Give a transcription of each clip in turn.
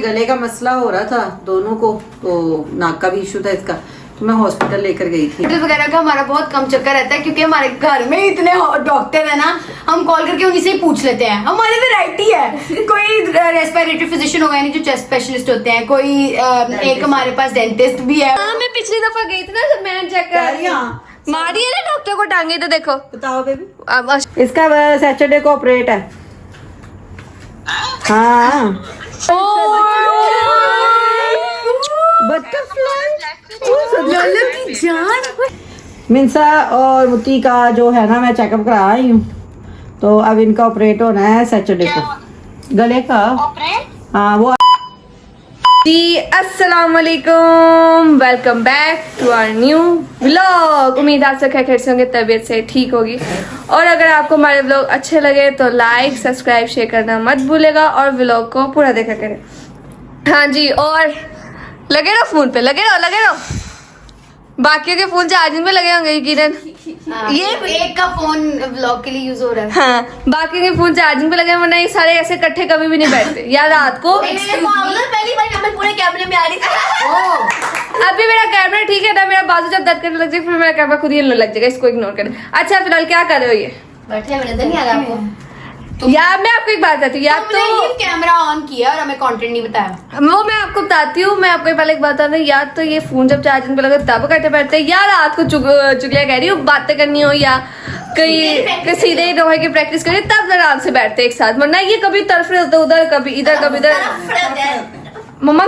गले का मसला हो रहा था दोनों को, तो नाक का भी इशू था इसका, तो मैं हॉस्पिटल लेकर गई थी। हॉस्पिटल वगैरह का हमारा बहुत कम चक्कर रहता है क्योंकि हमारे घर में इतने डॉक्टर है ना, हम कॉल करके उन्हीं से ही पूछ लेते हैं। हमारी वैरायटी है, कोई रेस्पिरेटरी फिजिशियन होगा यानी जो चेस्ट स्पेशलिस्ट होते हैं, कोई एक हमारे पास डेंटिस्ट भी है। मैं पिछली दफा गई थी ना जब मैंने चेक कर मारी है ना डॉक्टर को टांगे, तो देखो बताओ बेबी, इसका सैटरडे को ऑपरेट है। हाँ की जान मिंसा और मुती का जो है ना, मैं चेकअप करा आई हूँ, तो अब इनका ऑपरेट होना है सैटरडे को गले का। हाँ वो जी अस्सलाम वालेकुम, welcome back to our new vlog. उम्मीद आप सब खैर से होंगे, तबीयत से ठीक होगी। और अगर आपको हमारे व्लॉग अच्छे लगे तो लाइक सब्सक्राइब शेयर करना मत भूलेगा और व्लॉग को पूरा देखा करें। हाँ जी, और लगे रहो फोन पे, लगे रहो। बाकियों के फोन चार्जिंग पे लगे होंगे यकीनन। ये एक का फोन व्लॉग के लिए यूज हो रहा है। हाँ, बाकी के फोन चार्जिंग पे लगे, वरना ये सारे ऐसे इकट्ठे कभी भी नहीं बैठते। या रात को पहली बार मैं पूरे कैमरे में आ रही थी। अभी मेरा कैमरा ठीक है ना, मेरा बाजू जब दर्द करने लग जाए फिर मेरा कैमरा खुद ही हिलने लग जाएगा, इसको इग्नोर करें। अच्छा फिलहाल क्या कर रहे हो ये? बैठे हैं, मैंने नहीं आ रहा आपको। यार मैं आपको एक बात बताती हूँ, या तो कैमरा ऑन किया और हमें कंटेंट नहीं बताया। वो मैं आपको बताती हूँ, मैं आपको पहले एक बात बता, या तो ये फोन जब चार्जिंग पे लगे तब करते बैठते, या रात को चुगलियाँ कह रही हो, बातें करनी हो, या कहीं सीधे रोहे की प्रैक्टिस करिए तब आराम से बैठते एक साथ, वरना ये कभी तरफ रहे होते उधर, कभी इधर कभी इधर। मम्मा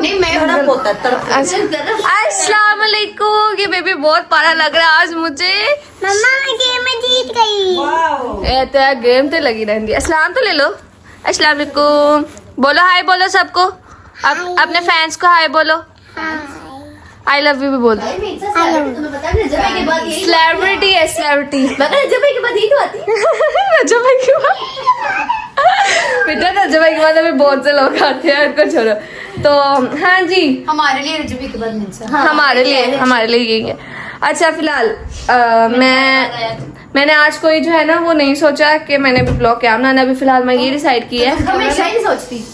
अस्सलाम वालेकुम, ये बेबी बहुत प्यारा लग रहा है आज मुझे। मम्मा मैं गेम में जीत गई। तो गेम तो लगी रहती है। अस्सलाम तो ले लो। अस्सलाम वालेकुम बोलो, हाय बोलो सबको, अपने फैंस को हाय बोलो, आई लव यू भी बोलो। सेलिब्रिटी है, सेलिब्रिटी रजब भाई की बात बेटा, रजब भाई के बाद अभी बहुत से लोग आते हैं, उनको छोड़ो। तो हाँ जी, हमारे लिए रजबी के बाद मिलता है। हमारे लिए यही है। अच्छा फिलहाल मैंने आज कोई जो है ना वो नहीं सोचा कि मैंने भी ब्लॉग क्या बनाना। अभी फिलहाल मैं ये डिसाइड किया है, हमेशा ही सोचती,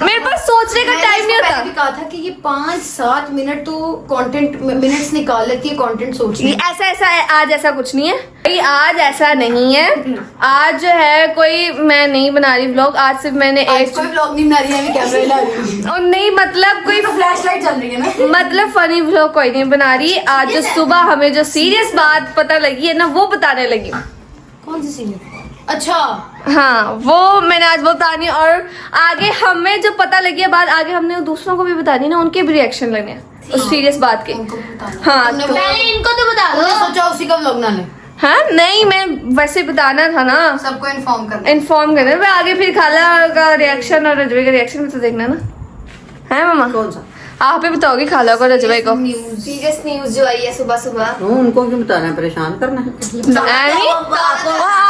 मेरे पास सोचने का टाइम नहीं होता। भी कहा था कि ये 5-7 मिनट तो कंटेंट मिनट्स निकाल लेती है कंटेंट सोचने। ऐसा है, आज ऐसा कुछ नहीं है भाई, आज ऐसा नहीं है। आज जो है कोई मैं नहीं बना रही व्लॉग, आज सिर्फ मैंने एक कोई व्लॉग नहीं बना रही है, कैमरा ला रही हूं। और नहीं मतलब कोई फ्लैशलाइट चल रही है ना, मतलब फनी व्लॉग कोई नहीं बना रही। आज जो सुबह हमें जो सीरियस बात पता लगी है ना, वो बताने लगी। कौन सी सीन? अच्छा हाँ, वो मैंने आज बतानी, और आगे हमें जो पता लगी है बात, आगे हमने दूसरों को भी बतानी ना, उनके भी रिएक्शन लेने हैं उस सीरियस बात के। हाँ तो पहले इनको तो बता दो, सोचा उसी का व्लॉग ना ले। हाँ नहीं, मैं वैसे बताना था ना, सबको इन्फॉर्म करना मैं आगे, फिर खाला का रिएक्शन और रजवे का रिएक्शन भी तो देखना ना है। मामा कौन सा? आप ही बताओगी खाला को, रजवे को? सीरियस न्यूज जो आई है सुबह सुबह, उनको क्यों बताना है, परेशान करना है।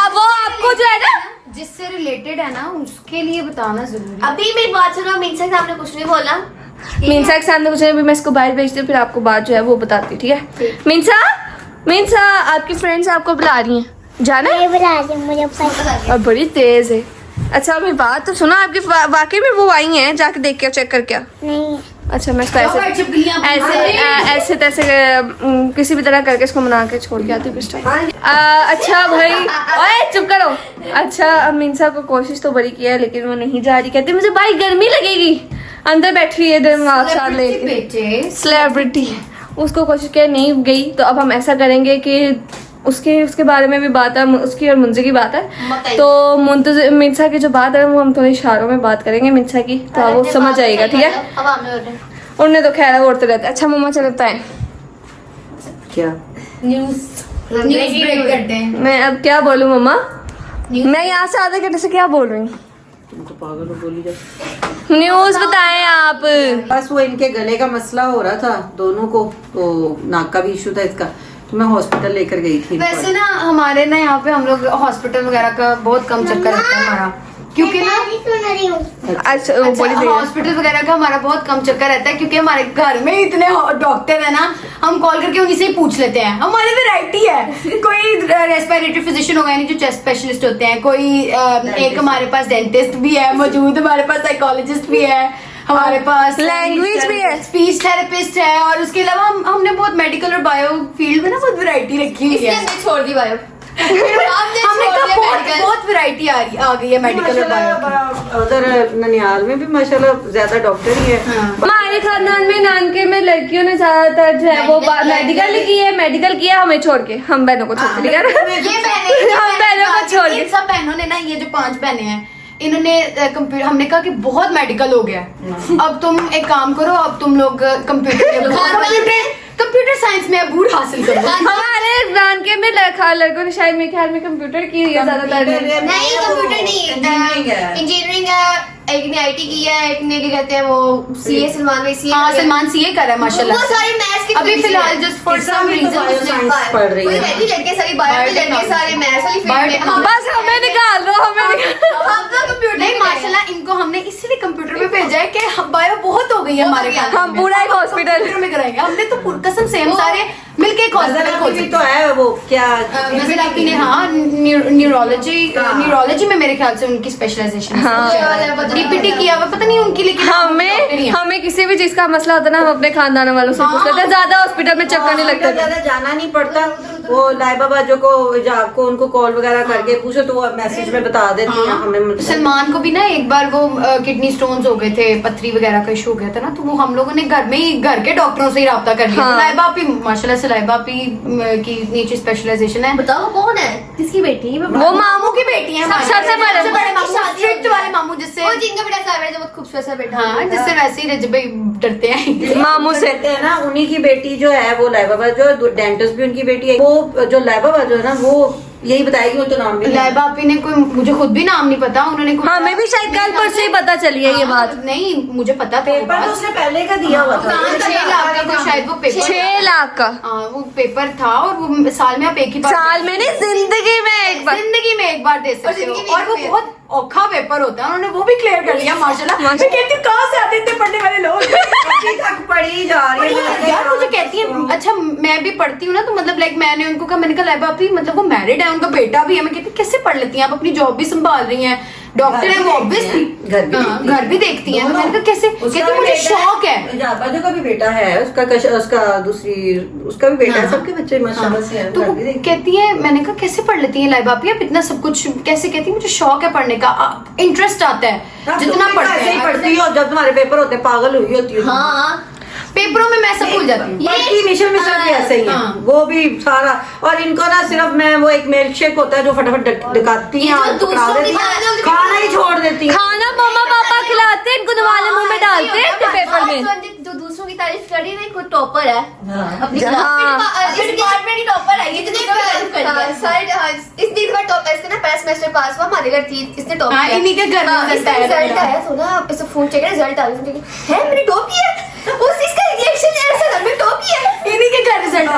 वो आपको जो है ना जिससे रिलेटेड है ना उसके लिए बताना जरूरी। अभी मेरी बात सुनो, मीनसा सामने कुछ नहीं बोला। मीनसा के सामने कुछ नहीं, मैं इसको बाहर भेजती हूँ, फिर आपको बात जो है वो बताती, ठीक है? मीनसा आपकी फ्रेंड्स आपको बुला रही हैं, जाना है? बुला रही मुझे पता। और बड़ी तेज है। अच्छा मेरी बात तो सुनो, आपकी वाकई में वो आई हैं, जाके देख के चेक कर क्या? नहीं अच्छा मैं इसको ऐसे तैसे किसी भी तरह करके इसको मना के छोड़ के आती हूँ। अच्छा भाई, ओए चुप करो। अच्छा मीनसा को कोशिश तो बड़ी किया है, लेकिन वो नहीं जा रही, कहती मुझे भाई गर्मी लगेगी, अंदर बैठी है दिमाग साथ लेके, सेलिब्रिटी। उसको कोशिश किया, नहीं गई, तो अब हम ऐसा करेंगे कि उसके बारे में भी बात है, उसकी और मुंजे की बात है, तो मिंसा की जो बात है वो हम थोड़े इशारों में बात करेंगे मिंसा की, तो वो समझ आएगा, ठीक है? उन्हें तो खैर उड़ते रहते। अच्छा मम्मा चलता है क्या न्यूज ब्रेक करते हैं। मैं अब क्या बोलूं मम्मा, मैं यहाँ से आधे घंटे से क्या बोल रही हूँ? तुम तो पागल हो, बोली जा। न्यूज बताएं आप। बस वो इनके गले का मसला हो रहा था दोनों को, तो नाक का भी इशू था इसका, तो मैं हॉस्पिटल लेकर गई थी। वैसे ना हमारे ना यहाँ पे हम लोग हॉस्पिटल वगैरह का बहुत कम चक्कर रहता है हमारा, क्योंकि ना अच्छा हॉस्पिटल वगैरह का हमारा बहुत कम चक्कर रहता है क्योंकि हमारे घर में इतने डॉक्टर है ना, हम कॉल करके उन्हीं से ही पूछ लेते हैं। हमारी वैरायटी है, कोई रेस्पिरेटरी फिजिशियन होगा यानी जो चेस्ट स्पेशलिस्ट होते हैं, कोई एक हमारे पास डेंटिस्ट भी है मौजूद, हमारे पास साइकोलॉजिस्ट भी है, हमारे पास लैंग्वेज भी है। स्पीच थेरेपिस्ट है, और उसके अलावा हमने बहुत मेडिकल और बायो फील्ड में ना बहुत वैरायटी रखी हुई है। छोड़ दी बायो। हमने कहा बहुत वैरायटी आ गई है मेडिकल और बायो। उधर ननिहाल में भी माशाल्लाह ज्यादा डॉक्टर ही है। हमारे खानदान में नानके में लड़कियों ने ज्यादातर जो है वो मेडिकल किया हमें छोड़ के, हम बहनों को छोड़ के, ठीक है ना? हम बहनों को छोड़ के। इन सब बहनों ने ना, ये जो 5 बहनें हैं, इन्होंने कंप्यूटर, हमने कहा कि बहुत मेडिकल हो गया है, अब तुम एक काम करो, अब तुम लोग कंप्यूटर साइंस में अबूर हासिल करो। हमारे नानके में लड़कों ने शायद मेरे ख्याल में कंप्यूटर की है ज्यादातर। नहीं कंप्यूटर नहीं, इंजीनियरिंग है, एक ने आईटी की है, एक ने क्या कहते हैं वो सीए, सलमान भाई सीए। हाँ, सलमान सीए कर रहा है माशाल्लाह। वो सारी मैथ्स की अभी फिलहाल जस्ट फॉर सम रीजन पढ़ रही है। वही लड़के सारी बायो के लड़के सारे मैथ्स वाली फील्ड में। हाँ, बस हमें निकाल दो, हमें निकाल। हम तो कंप्यूटर नहीं माशाल्लाह, इनको हमने इसलिए कंप्यूटर में भेजा है कि बायो बहुत हो गई है हमारे खानदान हम में। पूरा एक हॉस्पिटल कंप्यूटर में कराएंगे हमने तो कसम से, हम सारे मिलके एक हॉस्पिटल खोल भी तो है वो क्या नजर आपकी ने, हाँ, न्यूरोलॉजी में मेरे ख्याल से उनकी स्पेशलाइजेशन है। डीपीटी किया हुआ पता नहीं उनकी, लेकिन हमें किसी भी चीज का मसला होता है ना, हम अपने खानदान वालों से पूछ लेते हैं, ज्यादा हॉस्पिटल में चक्कर नहीं लगता। ज्यादा जाना नहीं पड़ता। वो लाइबा बाजो को आपको उनको कॉल वगैरह करके पूछो तो वो मैसेज में बता देती हैं हमें। सलमान को भी ना एक बार वो किडनी स्टोन्स हो गए थे, पथरी वगैरह का इशू हो गया था ना, तो वो हम लोगों ने घर के डॉक्टरों से ही राब्ता कर लिया। लाइबा आपी माशाल्लाह से, लाइबा आपी की नीचे स्पेशलाइजेशन है। बताओ कौन है, किसकी बेटी है? वो मामू की बेटी है, सबसे बड़े मामू, स्ट्रिक्ट वाले मामू, जिससे वो जिनका बेटा साहब है जो बहुत खूबसूरत सा बेटा। हाँ, जिससे वैसे ही रजब भाई डरते हैं मामू से है ना। उन्हीं की बेटी जो है वो लाइबा बाजो, डेंटिस्ट भी उनकी बेटी है। वो जो लाइबा बाजो है ना, वो यही बताएगी, वो तो नाम भी लाइबा आपी ने कोई, मुझे खुद भी नाम नहीं पता, उन्होंने हमें भी शायद कल परसों ही पता चली है ये बात। नहीं, मुझे पता था पेपर तो उसने पहले का दिया हुआ था। 6 लाख का तो शायद वो पेपर, 6 लाख का वो पेपर था, और वो साल में आप एक ही बार, साल में नहीं, जिंदगी में एक बार, जिंदगी में एक बार दे सकते हो, और वो बहुत औखा पेपर होता है, उन्होंने वो भी क्लियर कर लिया माशाल्लाह। मैं कहती हूँ कहाँ से आते इतने पढ़ने वाले लोग। पढ़ी जा रही है यार मुझे कहती है, अच्छा मैं भी पढ़ती हूँ ना, तो मतलब लाइक मैंने उनको कहा, मैंने कहा लाइबा आपी मतलब वो मैरिड है, उनका बेटा भी है। मैं कहती कैसे पढ़ लेती हैं आप, अपनी जॉब भी संभाल रही हैं, डॉक्टर है वो, ऑब्वियसली घर भी देखती हैं। तो मैंने कहा कैसे, कहती मुझे शौक है। बाजू का भी बेटा है, उसका दूसरी उसका भी बेटा है, सबके बच्चे माशाल्लाह से हैं। तो वो कहती है, मैंने कहा कैसे पढ़ लेती हैं लाइबा आपी आप इतना सब कुछ कैसे? कहती मुझे शौक है पढ़ने का, इंटरेस्ट आता है जितना पढ़ते हैं। पढ़ती हो जब तुम्हारे पेपर होते हैं, पागल हुई होती है। हाँ पेपरों में मैं सब भूल जाती हूँ। ये मिशन भी ऐसे ही है, वो भी सारा। और इनको ना सिर्फ मैं वो एक मिल्क शेक होता है जो फटाफट डकाती हैं और पकड़ा देती हैं, खाना ही छोड़ देती हैं। खाना मम्मा पापा खिलाते हैं, इनको दवाले मुंह में डालते हैं पेपर में। जो दूसरों की तारीफ कर रही है ना, कोई टॉपर है अपनी हाँ। डिपार्टमेंट की टॉपर है, इतनी बार टॉपर, इसने ना पहला सेमेस्टर पास हुआ, हमारे घर थी, इसने टॉप हाँ, किया। इन्हीं के घर में रिजल्ट आया, सुना इसे फोन चेक रिजल्ट आ गया, है मैंने टॉप किया। उस इसका रिएक्शन ऐसा था, मैं टॉप किया, इन्हीं के घर रिजल्ट।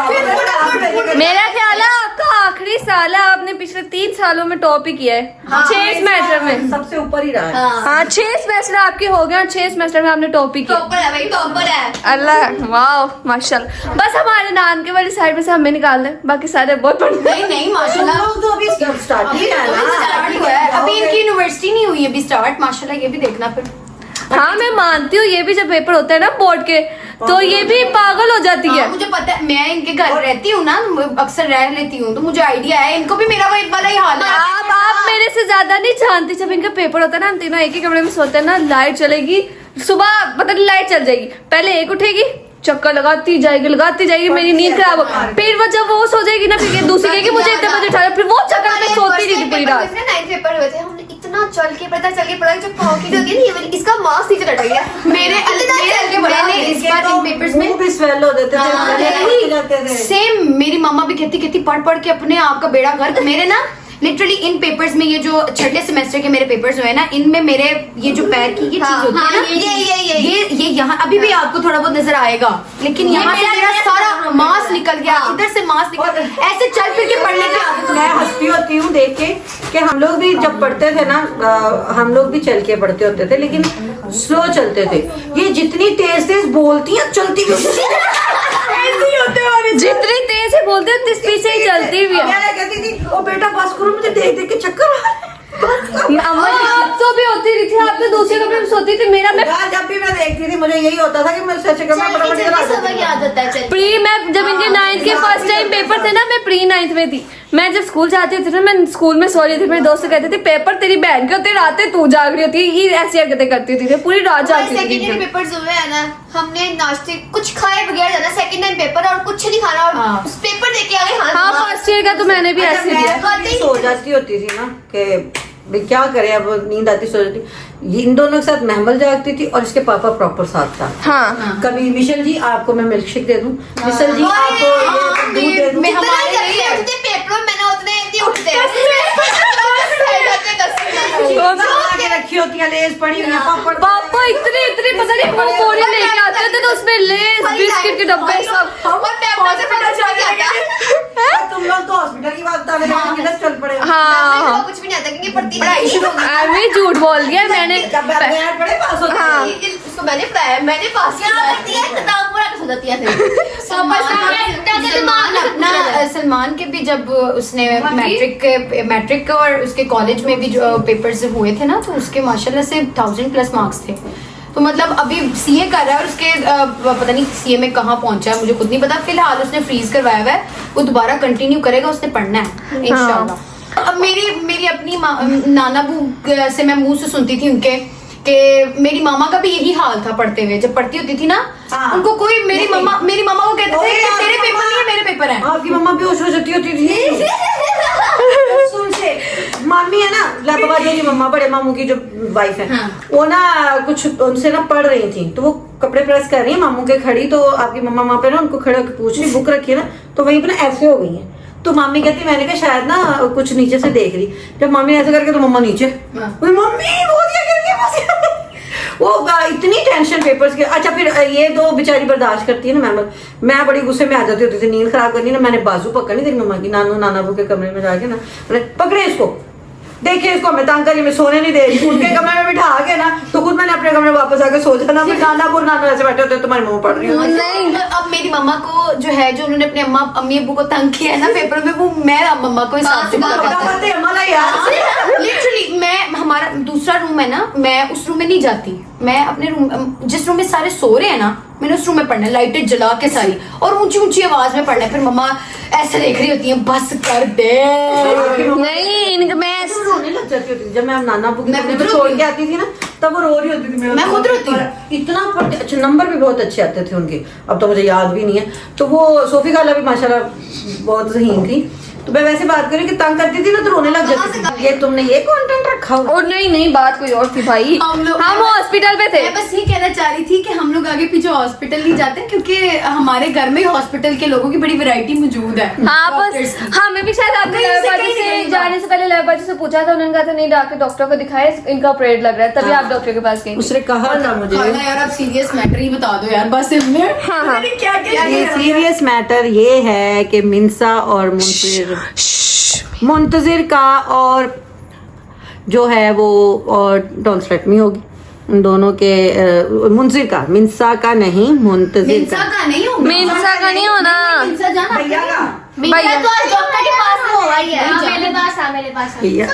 मेरा ख्याल है आपका आखिरी साल है, आपने पिछले 3 सालों में टॉप ही किया है। 6 सेमेस्टर में सबसे ऊपर ही रहा है। हाँ 6 सेमेस्टर आपके हो गए, और 6 सेमेस्टर में आपने टॉप ही किया। टॉपर है भाई, टॉपर है। अल्लाह वाह माशाल्लाह। बस हमारे नान के वाली साइड में से हमें निकाल दें, बाकी सारे बहुत पढ़ते हैं। नहीं माशाल्लाह, तो अभी स्टार्ट ही है ना। स्टार्ट हुआ है, अभी इनकी यूनिवर्सिटी नहीं हुई अभी स्टार्ट, माशाल्लाह ये भी देखना फिर। हाँ मैं मानती हूँ, ये भी जब पेपर होते हैं ना बोर्ड के, तो ये भी पागल हो जाती है। मुझे पता है, मैं इनके घर रहती हूँ ना, अक्सर रह लेती हूँ, तो मुझे आइडिया है, इनको भी मेरा वही वाला ही हाल है। आप मेरे से ज्यादा नहीं जानती, जब इनका पेपर होता है ना, हम तीनों एक ही कमरे में सोते हैं ना, लाइट चलेगी, सुबह मतलब लाइट चल जाएगी, पहले एक उठेगी, चक्कर लगाती जाएगी, मेरी नींद खराब हो, फिर वो जब वो सो जाएगी ना, फिर दूसरी कहेगी मुझे इतने बजे उठाया, फिर वो चक्कर में सोती नहीं थी पूरी रात। 9th पेपर हुए थे, हमने इतना चल के पढ़ा जो पॉकेट होती है ना, इसका मार्क्स नीचे लट गया। मैंने इस बार इन पेपर्स में भी स्वेल हो जाते थे। सेम मेरी मम्मा भी कहती पढ़ के अपने आप का बेड़ा गर्क। मेरे ना लिटरली इन पेपर्स में, ये जो छठे सेमेस्टर के मेरे पेपर्स हुए ना, इनमें मेरे ये जो पैर की ये चीज होती है ना, ये यहाँ अभी भी आपको थोड़ा बहुत नजर आएगा, लेकिन यहाँ से मेरा सारा मांस निकल गया, इधर से मांस निकल, ऐसे चल फिर के पढ़ने की आदत। मैं हंसती होती हूँ देख के कि हम लोग भी जब पढ़ते थे ना, हम लोग भी चल के पढ़ते होते थे, लेकिन स्लो चलते थे। ये जितनी तेज बोलती है, चलती भी जितनी तेज से बोलते हैं उतनी स्पीड से ही चलती भी है। मैं कहती थी ओ बेटा बस करो, मुझे देख के चक्कर आ रहे हैं। अम्मा जी आप तो भी होती रही थी, आप तो दूसरे कमरे में सोती थी, मेरा मैं यार जब भी मैं देखती थी मुझे यही होता था कि मैं सच कमरे में फटाफट करा समय की आदत है चल। प्री, मैं जब इनके 9th के फर्स्ट टाइम पेपर थे ना, मैं प्री 9th में थी। मैं जब स्कूल जाती थी ना, मैं स्कूल में सो रही थी, मेरे दोस्त कहते थे पेपर तेरी बहन के होते, रातें तू जाग रही होती, ये ऐसी हरकतें करती थी, पूरी रात जागती सेकंड ईयर थी। पेपर्स हुए हैं ना, हमने नाश्ते कुछ खाए बगैर जाना सेकंड टाइम पेपर और कुछ नहीं खाना और उस पेपर देके आ गए। हाँ फर्स्ट ईयर का तो मैंने भी ऐसे दिया। मैं सो जाती होती थी ना कि भाई क्या करे, अब नींद आती सो जाती। ये इन दोनों के साथ महमल जागती थी और इसके पापा प्रॉपर साथ था। हाँ कभी मिशल जी आपको मैं मिल्क शेक दे दूं, मिशल जी आपको ये दूध दे दूं। मैं हमारे पेपर मैंने उतने ही उठते के रखी होती है, लेस पड़ी हुई है, पापड़। पापा इतने इतने पता नहीं वो बोरी लेके आते थे, तो उसमें लेस बिस्किट के डब्बे सब। तुम लोग तो हॉस्पिटल की बात बता रहे हो, किधर चल पड़े। हाँ कुछ भी नहीं आता क्योंकि पढ़ती नहीं। मैं झूठ बोल दिया मैंने। जब बैठ पड़े पास होते हाँ। इसको मैंने पढ़ाया, मैंने पास किया किताब पूरा हो जाती है। सलमान के भी जब उसने मैट्रिक और उसके कॉलेज में भी जो पेपर्स हुए थे ना, तो उसके माशाल्लाह से 1000+ मार्क्स थे। तो मतलब अभी सीए कर रहा है और उसके पता नहीं सीए में कहाँ पहुंचा है, मुझे खुद नहीं पता। फिलहाल उसने फ्रीज करवाया हुआ है, वो दोबारा कंटिन्यू करेगा, उसने पढ़ना है इंशाल्लाह। अब मेरी अपनी नाना बू से मैं मुंह से सुनती थी उनके कि मेरी मामा का भी यही हाल था पढ़ते हुए। जब पढ़ती होती थी ना, उनको कोई मेरी मम्मा को कहते थे कि तेरे पेपर नहीं है, मेरे पेपर है। आपकी मम्मा बेहोश हो जाती होती थी। सुन से मामी है ना, लापरवाह की मम्मा, बड़े मामू की जो वाइफ है, वो ना कुछ उनसे ना पढ़ रही थी, तो वो कपड़े प्रेस कर रही है मामू के खड़ी, तो आपकी मम्मा वहां पे ना उनको खड़े होकर पूछ रही, बुक रखी है ना, तो वहीं पे ना ऐसे हो गई है। तो मामी कहती मैंने कहा शायद ना कुछ नीचे से देख रही। जब मामी ऐसे करके तो मम्मा नीचे, मम्मी वो क्या करके वो इतनी टेंशन पेपर्स के। अच्छा फिर ये दो बेचारी बर्दाश्त करती है ना, मैं बड़ी गुस्से में आ जाती होती थी, नींद खराब करनी ना, मैंने बाजू पकड़नी तेरी मम्मा की, नानाबू के कमरे में जाके ना, मैंने पकड़े इसको, देखिए इसको मैं तंग करी, मैं सोने नहीं दे रही। उनके कमरे में बिठा के ना, तो खुद मैंने अपने कमरे में वापस आके सो जाना। फिर नाना ऐसे बैठे होते तुम्हारी मम्मा पढ़ रही हो। नहीं, अब मेरी मम्मा को जो है, जो उन्होंने अपने अम्मी अब्बू को तंग किया है ना पेपर में, वो मैं मम्मा को हिसाब से लिटरली मैं, हमारा दूसरा रूम है ना, मैं उस रूम में नहीं जाती। मैं अपने रूम, जिस रूम में सारे सो रहे हैं ना, मैंने उस रूम में पढ़ना है, लाइटें जला के सारी, और ऊंची ऊंची आवाज में पढ़ना है। फिर मम्मा ऐसे देख रही होती है, बस कर दे। नहीं मैं रोने लग जाती होती थी जब मैं नाना बुक छोड़ के आती थी ना, तब वो रो रही होती थी। मैं खुद रोती हूँ। इतना पढ़ते, अच्छा नंबर भी बहुत अच्छे आते थे उनके, अब तो मुझे याद भी नहीं है। तो वो सोफी खाला भी माशाल्लाह बहुत ज़हीन थी। तो मैं वैसे बात करी कि तंग करती थी ना, तो रोने लग जाती थी। ये तुमने ये कंटेंट रखा हुआ? और नहीं बात कोई और थी भाई, हम हॉस्पिटल पे थे। मैं बस ये कहना चाह रही थी कि हम लोग आगे पीछे हॉस्पिटल नहीं जाते, क्योंकि हमारे घर में हॉस्पिटल के लोगों की बड़ी वैरायटी मौजूद है। हाँ बस हमें भी शायद आपने लैबाजी से जाने से पहले लैबाजी से पूछा था, उन्होंने कहा था नहीं जाके डॉक्टर को दिखाए, इनका ऑपरेट लग रहा है, तभी आप डॉक्टर के पास गए। उसने कहा था मुझे, यार आप सीरियस मैटर ही बता दो यार, बस इनमें क्या ये सीरियस मैटर ये है कि मिंसा और मुंतजिर का और जो है वो और टॉन्सिलेक्टमी होगी उन दोनों के। मुंतजिर का, मिंसा का नहीं, मुंतजिर का नहीं होगा, मिंसा का नहीं होना, मिंसा जाना भैया का। भैया तो आज डॉक्टर के पास हुआ ही है। मेरे पास भैया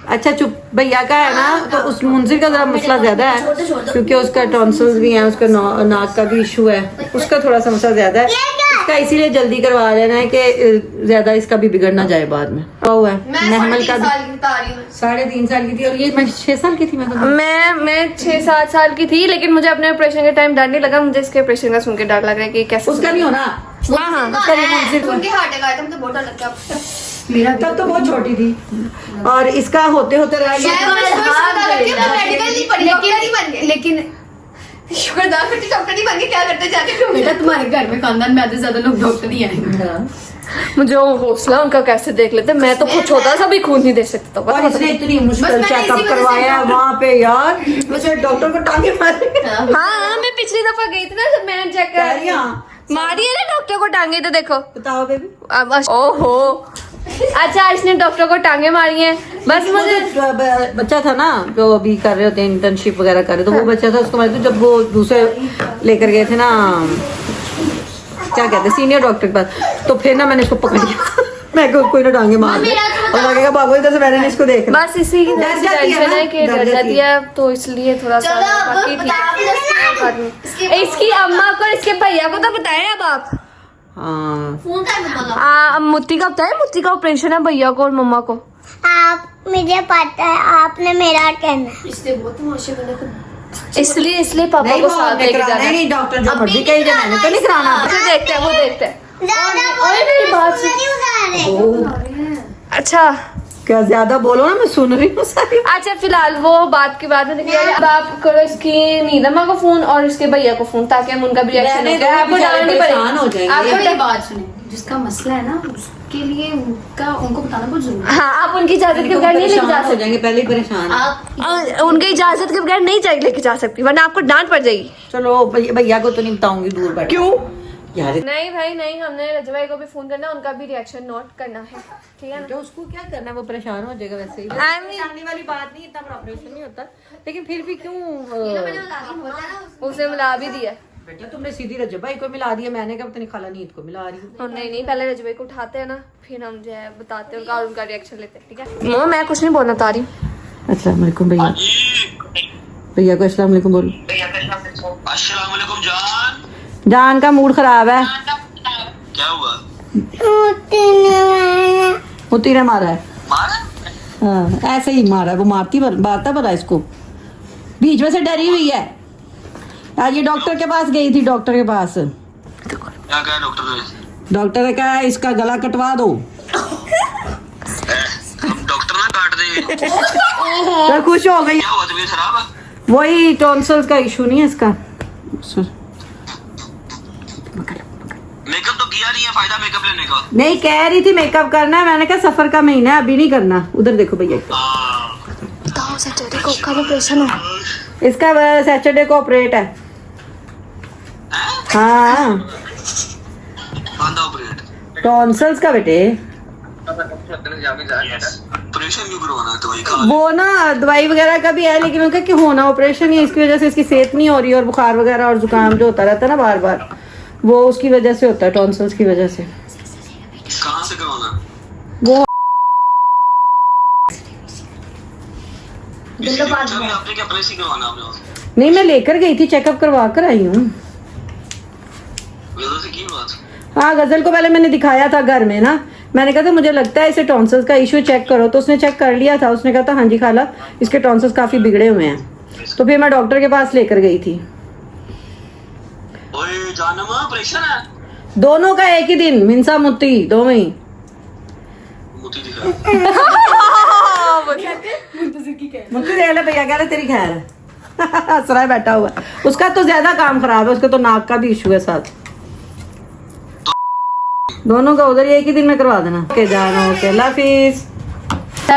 अच्छा चुप, भैया का है ना, तो उस मुंजिर का जरा मसला ज्यादा है, क्योंकि उसका टॉन्सिल्स भी है, उसका नाक का भी इशू है, उसका थोड़ा सा मसला ज्यादा है। इसका इसीलिए जल्दी करवा लेना है कि ज्यादा इसका भी बिगड़ ना जाए बाद में। हुआ है महमल का 3.5 साल की थी, और ये मैं 6 साल की थी। मैं 6-7 साल की थी, लेकिन मुझे अपने ऑपरेशन के टाइम डर नहीं लगा। मुझे इसके ऑपरेशन का सुन के डर लग रहा है कि कैसे उसका नहीं होना। हाँ उनके हार्ट अटैक आया था, मुझे बहुत डर लगता है। मेरा तब तो बहुत छोटी थी, और इसका होते रह गया। लेकिन शुक्रदार करती डॉक्टर नहीं बन के क्या करते जाके। बेटा तुम्हारे घर में खानदान में आधे ज्यादा लोग डॉक्टर ही हैं। मुझे वो हौसला उनका कैसे देख लेते, मैं तो खुद छोटा सा भी खून नहीं दे सकता। और इसने इतनी मुश्किल चेकअप करवाया वहाँ पे यार, मुझे डॉक्टर को टांगे मारे। हाँ मैं पिछली दफा गई थी ना, मैंने चेक कर मारी है ना डॉक्टर को टांगे, तो देखो बताओ बेबी। ओहो अच्छा, इसने डॉक्टर को टांगे मारी हैं। बस मुझे बच्चा था ना जो अभी कर रहे होते हैं इंटर्नशिप वगैरह कर रहे, तो वो बच्चा था, उसको मैं जब वो दूसरे लेकर गए थे ना, क्या कहते हैं, सीनियर डॉक्टर के पास, तो फिर ना मैंने इसको पकड़ लिया। मैं को कोई ना डांगे मार दे मेरा तो और लगेगा बाबू इधर से मैंने नहीं इसको देखना। बस इसी की डर जाती है टेंशन ना, है कि डर डर जाती जाती है, तो इसलिए थोड़ा सा चलो अब बाकी ठीक है। इसके इसकी अम्मा को और इसके भैया को तो बताएं अब आप। हाँ फोन का बताओ। मुत्ती का बताएं, मुत्ती का ऑपरेशन है भैया को और मम्मा को। आप मुझे पता है, आपने मेरा कहना है। इसलिए बहुत तमाशे करने को इसलिए पापा नहीं को वो साथ नहीं लेके कराना जाना है। नहीं, डॉक्टर जो मर्जी कही जाए मैंने तो नहीं कराना। वो देखते हैं, वो देखते हैं। ज्यादा ओए मेरी बात सुन। नहीं उठा रहे। अच्छा क्या ज्यादा बोलो ना, मैं सुन रही हूँ सारी। अच्छा फिलहाल वो बात की बात नहीं किया। अब आप करो इसकी नीलमा को फोन और इसके भैया को फोन, ताकि हम उनका भी रिएक्शन रहने दें। दो, आपको बेचारे डालनी परेशान हो पड़ेगी। जाएंगे। आपको मेरी बात सुने, जिसका मसला है ना उसके लिए उनको बताना बहुत जरूरी है। हाँ, आप उनकी इजाजत के बगैर नहीं लेके जा हो सकते। जाएंगे, पहले ही परेशान। आप उनकी इजाजत के बगैर नहीं लेके जा सकती, वरना आपको डांट पड़ जाएगी। चलो भैया को तो नहीं बताऊंगी, दूर बैठ। क्यों यार? नहीं भाई नहीं, हमने रजवाई को भी फोन करना, उनका भी रिएक्शन नोट करना है, ठीक है ना। तो उसको क्या करना है, वो परेशान हो जाएगा वैसे ही। I mean- परेशानी वाली बात नहीं, इतना बड़ा ऑपरेशन नहीं होता, लेकिन फिर भी क्यों उसे मिला भी दिया। बेटा तुमने सीधी रजब भाई को मिला दिया, मैंने कहा पता खला नींद को मिला रही हूँ। और नहीं पहले रजवाई को उठाते हैं ना, फिर हम जो है बताते हैं उनका और उनका रिएक्शन लेते हैं, ठीक है। मो मैं कुछ नहीं बोलना चाह रही। अस्सलाम वालेकुम भैया, भैया को अस्सलाम वालेकुम बोलो। अस्सलाम वालेकुम जान। जान का मूड खराब है। क्या हुआ? मुती ने मारा है। मारा? हाँ ऐसे ही मारा है, वो मारता भला इसको, बीच में से डरी हुई है। आज ये डॉक्टर के पास गई थी, डॉक्टर के पास। क्या कहा डॉक्टर ने? डॉक्टर ने कहा इसका गला कटवा दो। हम डॉक्टर ना काट देंगे। तो खुश हो गई। क्या हुआ, तबीयत खराब है? वही टॉन्सिल्स का इशू नहीं है इसका। मेकअप तो किया नहीं है, फायदा मेकअप लेने का। नहीं कह रही थी मेकअप करना है, मैंने कहा सफर का महीना है अभी नहीं करना। उधर देखो भैया, बताओ सैटरडे को कब ऑपरेशन है? इसका सैटरडे को ऑपरेट है। हाँ बांधा ऑपरेट। टॉन्सिल्स का बेटे। ऑपरेशन क्यों करवाना है? दवाई खा। वो ना दवाई वगैरह का भी है, लेकिन उनका कि होना ऑपरेशन ही है, इसकी वजह से इसकी सेहत नहीं हो रही, और बुखार वगैरह और जुकाम जो होता रहता है ना बार बार, वो उसकी वजह से होता है, टॉन्सिल्स की वजह से। कहाँ से करवाना? वो आपने क्या ऑपरेशन करवाना आपने? नहीं, मैं लेकर गई थी, चेकअप करवा कर आई हूँ। गजल से की बात? हाँ गजल को पहले मैंने दिखाया था घर में ना, मैंने कहा था मुझे लगता है इसे टॉन्सिल्स का इशू, चेक करो। तो उसने चेक कर लिया था, उसने कहा था हाँ जी खाला इसके टॉन्सिल्स काफी बिगड़े हुए हैं। तो फिर मैं डॉक्टर के पास लेकर गई थी। ओए जानमा ऑपरेशन है? दोनों का एक ही दिन, मिंसा मुत्ती दोनों ही। मोती दिखा। मुत्ती देख ले भैया, कह रहे तेरी खैर है। हंस रहा है बैठा हुआ। उसका तो ज्यादा काम खराब है, उसका तो नाक का भी इशू है साथ। दोनों का उधर ही एक ही दिन में करवा देना। ओके जानो, ओके अल्लाह हाफिज।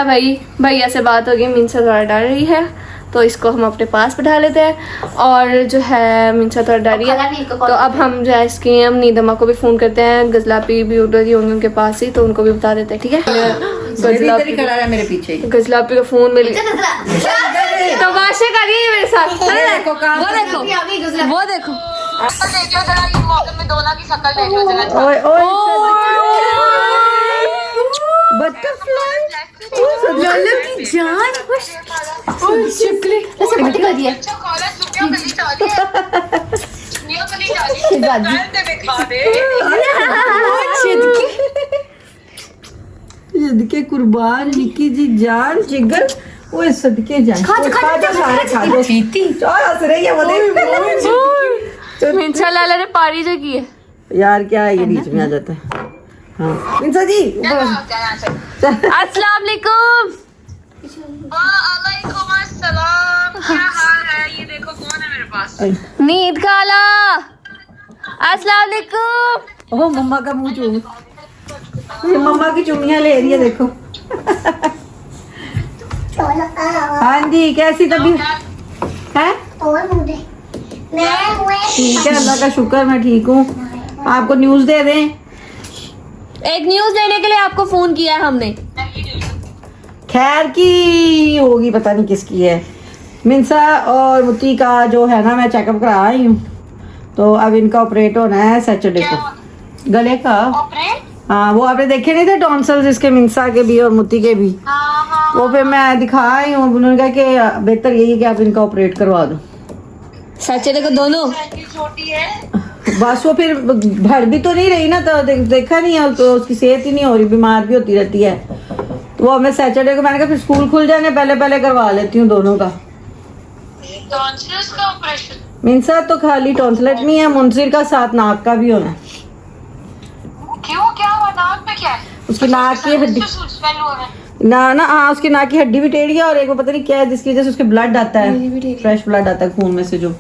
भाई भैया से बात हो गई, मीनसा थोड़ा डर रही है, तो इसको हम अपने पास बिठा लेते हैं। और जो है मीनसा थोड़ा डर रही है, तो अब हम जो है इसकी हम नीदमा को भी फोन करते हैं। गजलापी भी उधर ही होंगे उनके पास ही, तो उनको भी बता देते हैं, ठीक है। मेरे पीछे गजलापी का फोन मिल गया, तमाशे करिए मेरे साथ। वो देखो वो देखो ओए ओए बटरफ्लाई की जान कर दिया। सदके कुर्बान निकी जी जान जिगर, ओए सदके जान। खा दो चीती हंस रही है वो देख। मिंसा लाला ने पारी जो की है यार क्या है, ये बीच में आ जाता है। हाँ मिंसा जी अस्सलाम वालेकुम। वालेकुम अस्सलाम, क्या हाल है? ये देखो कौन है मेरे पास। नींद खाला। अस्सलाम वालेकुम। ओह मम्मा का मुंह चूम, ये मम्मा की चुमियां ले रही है देखो। हाँ जी कैसी तबीयत है? और मुझे ठीक है अल्लाह का शुक्र, मैं ठीक हूँ। आपको न्यूज़ दे दें? एक न्यूज लेने के लिए आपको फोन किया है हमने। खैर की होगी, पता नहीं किसकी है। मिंसा और मुती का जो है ना, मैं चेकअप करा आई हूँ, तो अब इनका ऑपरेट होना है सैटरडे को, गले का। हाँ वो आपने देखे नहीं थे टॉन्सल्स इसके, मिंसा के भी और मुती के भी। वो फिर मैं दिखा आई हूँ, उन्होंने कहा कि बेहतर यही है कि आप इनका ऑपरेट करवा दो। सैटरडे को दोनों छोटी है। बस वो फिर भर भी तो नहीं रही ना, तो देखा नहीं है, तो उसकी सेहत ही नहीं हो रही, बीमार भी होती रहती है। तो वो हमें सैटरडे को मैंने कहा फिर स्कूल खुल जाने पहले पहले करवा लेती हूँ दोनों का। टॉन्सिल्स का ऑपरेशन? मिंसा तो खाली टॉन्सिलेट नहीं है, मुंसिर का साथ नाक का भी होना है। क्यों, क्या हुआ? नाक में क्या है? उसकी नाक की हड्डी स्वेल हो रहा है। ना हाँ, उसकी नाक की हड्डी भी टेढ़ी है, और एक वो पता नहीं क्या है जिसकी वजह से उसके ब्लड आता है, फ्रेश ब्लड आता है खून में से, जो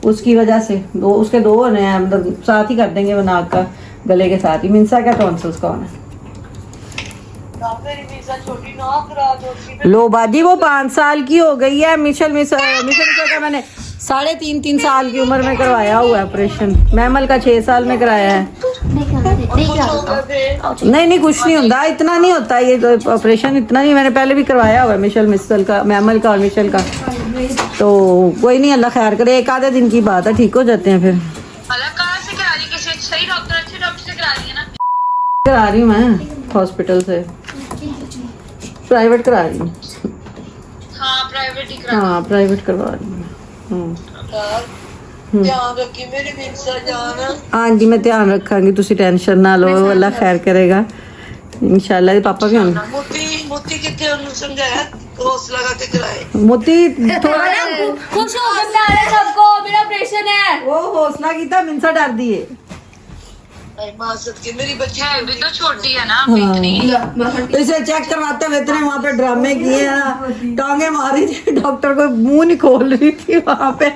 उसकी वजह से उसके दो होने हैं, मतलब साथ ही कर देंगे वो नाक का गले के साथ ही। मिंसा का टॉन्सिल्स का होना है। छोटी नाक रात होती लो बाजी वो 5 साल की हो गई है। मिशेल का मैंने 3.5 साल की उम्र में करवाया हुआ है ऑपरेशन। मैमल का 6 साल में कराया है। नहीं कुछ नहीं होता, इतना नहीं होता ये तो ऑपरेशन, इतना नहीं। मैंने पहले भी करवाया हुआ है मिशेल का, मैमल का और मिशेल का। तो कोई नहीं, अल्लाह खैर करे, एक आधे दिन की बात है, ठीक हो जाते हैं फिर। अलग कहाँ से करा रही है? किसी सही डॉक्टर, अच्छे डॉक्टर से करा रही है ना? करा रही हूँ मैं हॉस्पिटल से, प्राइवेट करा रही हूँ। हाँ प्राइवेट ही करा। हाँ प्राइवेट करवा रही हूँ। ध्यान रखी मेरी मिंसा जान। हाँ जी मैं ध्यान रखांगी, तुसी टेंशन ना लो, अल्लाह खैर करेगा इंशाल्लाह। पापा भी होंगे। मोती कितने उन्होंने समझाया, हौसला लगा के कराए। मोती थोड़ा खुश हो बता रहे सबको मेरा ऑपरेशन है। वो हौसला की था, मिंसा डर दिए। मेरी बच्ची अभी तो छोटी है ना, इसे चेक करवाते हुए इतने वहाँ पे ड्रामे किए हैं, टांगे मारी थी, डॉक्टर को मुंह नहीं खोल रही थी वहाँ पे।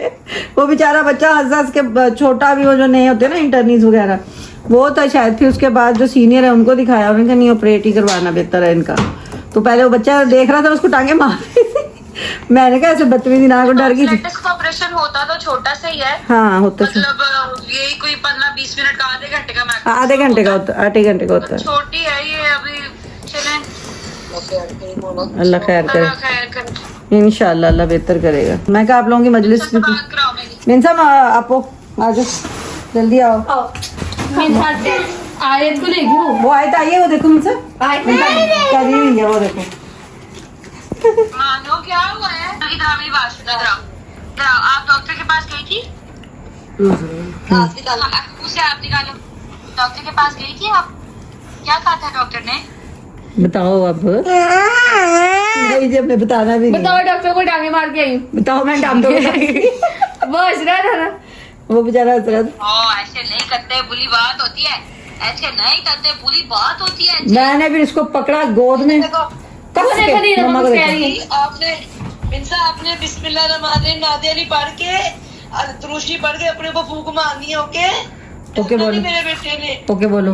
वो बेचारा बच्चा हंस के, छोटा भी वो जो नहीं होते ना इंटर्नीज वगैरह, वो तो शायद फिर उसके बाद जो सीनियर है उनको दिखाया, उन्होंने कहा नहीं ऑपरेट ही करवाना बेहतर है इनका। तो पहले वो बच्चा देख रहा था, उसको टांगे मार रही थी। मैंने कहा ऐसे बदतमीजी ना को, डर गई थी। ऑपरेशन होता तो छोटा सा ही है। हाँ होता मतलब यही कोई 15-20 मिनट का, आधे घंटे का मैक्सिमम। आधे घंटे का होता है। छोटी है ये अभी, चले अल्लाह खैर करे इंशाल्लाह, अल्लाह बेहतर करेगा। मैं कहा आप लोगों की मजलिस बात कराओ मेरी। मिंसा आप आ जाओ, जल्दी आओ। आयत को लेगी वो आयत आई है, वो देखो मिंसा करी हुई है, वो देखो। मानो क्या हुआ है? इधर मेरी बात सुनो, इधर आओ। आप डॉक्टर के पास गई थी? उसे आप निकालो। डॉक्टर के पास गई थी आप? क्या कहा था डॉक्टर ने? बताओ अब। नहीं जब मैं बताना भी नहीं। बताओ डॉक्टर को टांगे मार के आई हूँ। बताओ मैं डॉक्टर वो हंस रहा था ना, वो बेचारा हंस रहा था। ऐसे नहीं करते, बुरी बात होती है। ऐसे नहीं करते, बुरी बात होती है। मैंने भी इसको पकड़ा गोद में, कस के मम्मा को देखो। आपने मिंसा, आपने बिस्मिल्लाह रहमान रहीम नादियानी पढ़ के, तुरुशी पढ़ के अपने को फूंक मारनी है। ओके ओके बोलो, मेरे बेटे ने। ओके बोलो।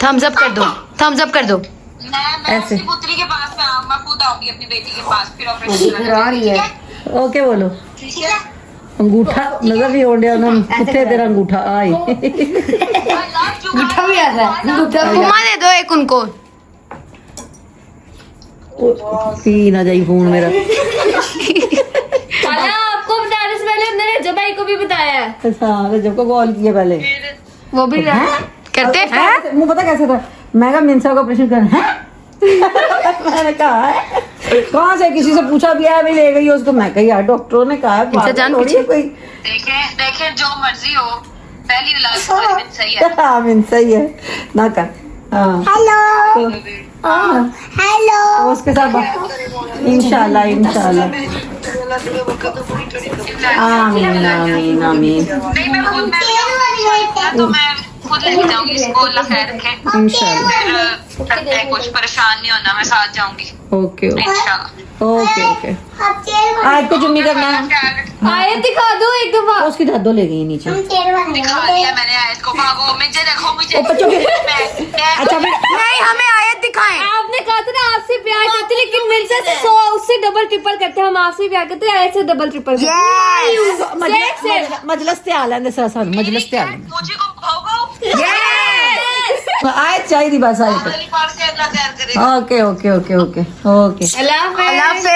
थम्स अप कर दो, थम्स अप कर दो। मैं अपनी पुत्री के पास में आऊँ, मैं खुद आऊंगी अपनी बेटी के पास, फिर ऑपरेशन। ओके बोलो। ठीक है। अंगूठा नजर भी हो गया उन्होंने, कितने तेरा अंगूठा आई। गुट्ठा भी आता है, घुमा दे दो एक उनको। पी ना जाई फोन मेरा। आपको बताने से पहले हमने रजब भाई को भी बताया है। हाँ रजब को कॉल किया पहले, वो भी करते हैं। मुझे पता कैसे था, मैं कहा मिंसा का ऑपरेशन करना है। मैंने कहा है कहाँ से, किसी से पूछा भी है, अभी ले गई उसको। मैं कही यार डॉक्टरों ने कहा है, जान थोड़ी पीछे। कोई। देखे जो मर्जी हो, पहली इलाज तो सही है। हाँ मिंसा ही है ना कर। हाँ हेलो हेलो। उसके साथ इंशाल्लाह इंशाल्लाह। आमीन आमीन आमीन नहीं मैं खुद तो मैं खुद लेके जाऊंगी इसको, अल्लाह खैर रखे इंशाल्लाह। फिर करते हैं, कुछ परेशान नहीं होना, मैं साथ जाऊंगी ओके इंशाल्लाह। Okay okay. आज को चुन्नी करना है, आयत दिखा दो एक दफा। उसकी दादो ले गई नीचे। दिखा दिया मैंने आयत को, भागो मुझे देखो मुझे। अच्छा नहीं, हमें आयत दिखाएं। आपने कहा था ना आपसे प्यार करते, लेकिन मेरे से 100 उससे डबल ट्रिपल करते हैं। हम आपसे प्यार करते हैं, आयत से डबल ट्रिपल मजलस ते आला ने सर मजलस ते आला मुझे को भागो। आए चाहिए बस आए पे। गली पार से अल्लाह खैर करेगा। Okay okay okay okay okay. Allah हाफिज़।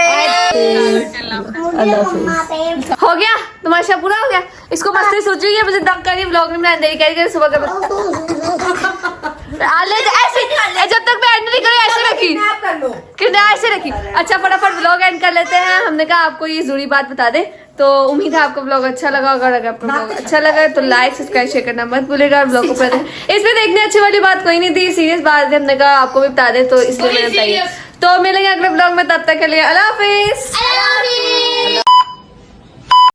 हो गया तुम्हारा शब पूरा हो गया। इसको मस्ती सोच रही है, मुझे दम करी, ब्लॉग में अंधेरी करी सुबह कर। ऐसे जब तक मैं एंड नहीं करूँ ऐसे रखी कितना ऐसे रखी। अच्छा फटाफट व्लॉग एंड कर लेते हैं। हमने कहा आपको ये जरूरी बात बता दे, तो उम्मीद है आपको व्लॉग अच्छा लगा होगा। अगर आपको व्लॉग अच्छा लगा तो लाइक सब्सक्राइब शेयर करना मत भूलिएगा और व्लॉग को पढ़ दें। इसमें देखने अच्छी वाली बात कोई नहीं थी, सीरियस बात है, हमने कहा आपको भी बता दे तो इसलिए मैंने बताई। तो मिलेंगे अगले व्लॉग में, तब तक के लिए अल्लाह हाफिज।